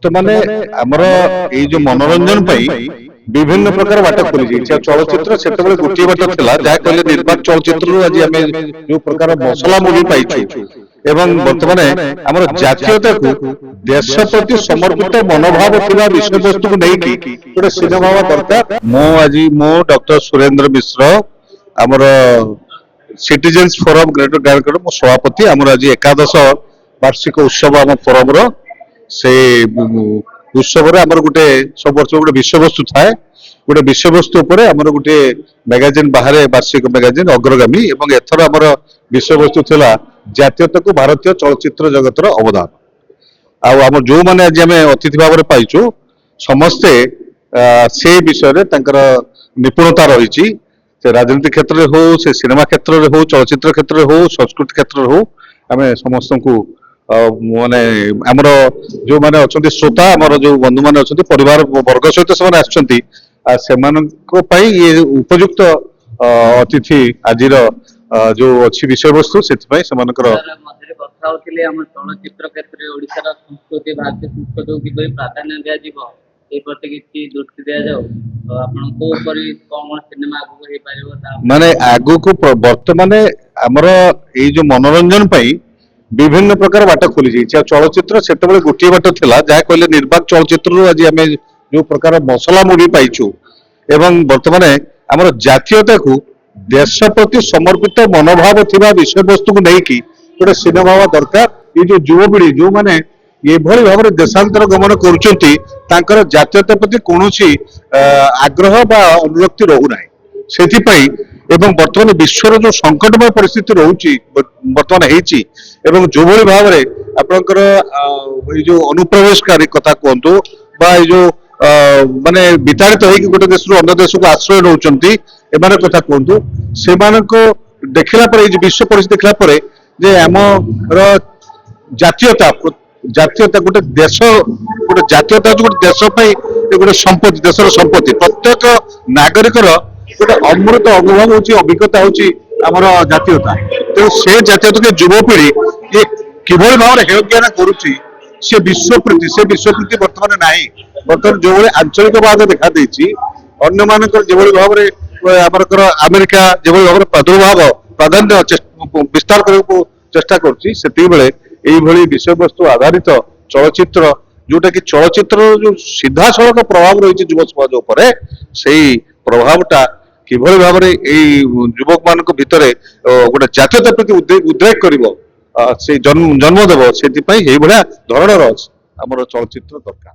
तो माने हमर एई जो मनोरंजन पई विभिन्न प्रकार बाट खोली जाइछि चलचित्र सेतबेले गोटे बाट थिला जा कहले निर्माण चलचित्र रु आज हमें जो प्रकार मसला मूवी पाइछु एवं वर्तमान हमर जातीयता को देश प्रति समर्पित मनोभाव थिबा विषय वस्तु को नै कि गोटे सिनेमा दरकार मो आज मो डॉक्टर सुरेंद्र मिश्र हमर सिटीजन्स फोरम ग्रेटर गायकर मो सभापति हमर आज एकादश वार्षिक उत्सव हम फोरम रो से उत्सव आमर गोटे सब वर्ष गोटे विषय वस्तु थाए गोटे विषय वस्तु आमर गोटे मैगजीन बाहर वार्षिक मैगजीन अग्रगामी एवं एथर आमर विषय वस्तु थिला जातीयता को भारतीय चलचित्र जगतर अवदान आम जो मैंने आज आम अतिथि भाव में पाइचु समस्ते से विषय निपुणता रही राजनीति क्षेत्र में हो से सिनेमा क्षेत्र में हो चलचित्र क्षेत्र में हो संस्कृति क्षेत्र में हो आम समस्त को माने हमरो जो माने अछंती श्रोता हमरो जो बंधु माने अछंती परिवार वर्ग सहित से आछंती सेमानको पई ये उपयुक्त अतिथि आजिर जो अछि विषय वस्तु सेति पई सेमानकर मधुरे कथा होतिले हम चलचित्र क्षेत्र ओडिसा रा संस्कृति भारतीय संस्कृति की कोई प्राधान्य दिया जीवो ए प्रति किछि दृष्टि दिया जाऊ तो आपन को ऊपर कोन सिनेमा आगु हे पारिबो माने आगु को वर्तमान हमरो ए जो मनोरंजन पई विभिन्न प्रकार बाट खोली जाइछि चलचित्र सेतबेले गोटे बाट थिला जा कहले निर्माण चलचित्र रु आज हमें जो प्रकार मसला मूवी पाइछु एवं वर्तमान हमर जातीयता को देश प्रति समर्पित मनोभाव थिबा विषय वस्तु को नै कि गोटे सिनेमा दरकार ये जो युवपीढ़ी जो माने ये भली भाबरे देशांतर गमन करूचंती तांकर जातीयता प्रति कोनोसी आग्रह बा अनुरक्ति रहू नाही सेति पई एवं वर्तमान विश्वर जो संकटमय परिस्थिति रोची वर्तमान हेची एवं जो भली भाव रे आपनकर ए जो अनुप्रवेशकारी कथा कहंतु बा ए जो माने विताड़ित होई कि गोटे देश रु अन्य देश को आश्रय नउचंती एमाने कथा कहंतु सेमान को देखिला पर ए विश्व परिस्थिति देखिला पर जे हमर जातीयता जातीयता गोटे देश गोटे जातीयता गोटे देश पई गोटे संपत्ति देशर संपत्ति प्रत्येक नागरिकर गोटे अमृत अनुभव होची अभिज्ञता होची हमर जातीयता तो से जातीयता के युवपीढ़ी ये किभली भाव हेय ज्ञान करूची से विश्व प्रति वर्तमान नाही वर्तमान जो भले आंचलिकवाद देखा देछि अन्य मानकर जे भली भाव रे हमरकर अमेरिका जे भली भाव रे प्रादुर्भाव प्राधान्य विस्तार करबो चेष्टा करछि सेति बेले एई भली विषय वस्तु आधारित चलचित्र जोटा कि चलचित्र जो सीधा सड़क प्रभाव रही युव समाज उपरे सेई प्रभावटा किभली भाव में युवक मान भितर गोटे जातीयता प्रति उद्रेक कर जन्म देव से धरणर आमर चलचित्र दरकार।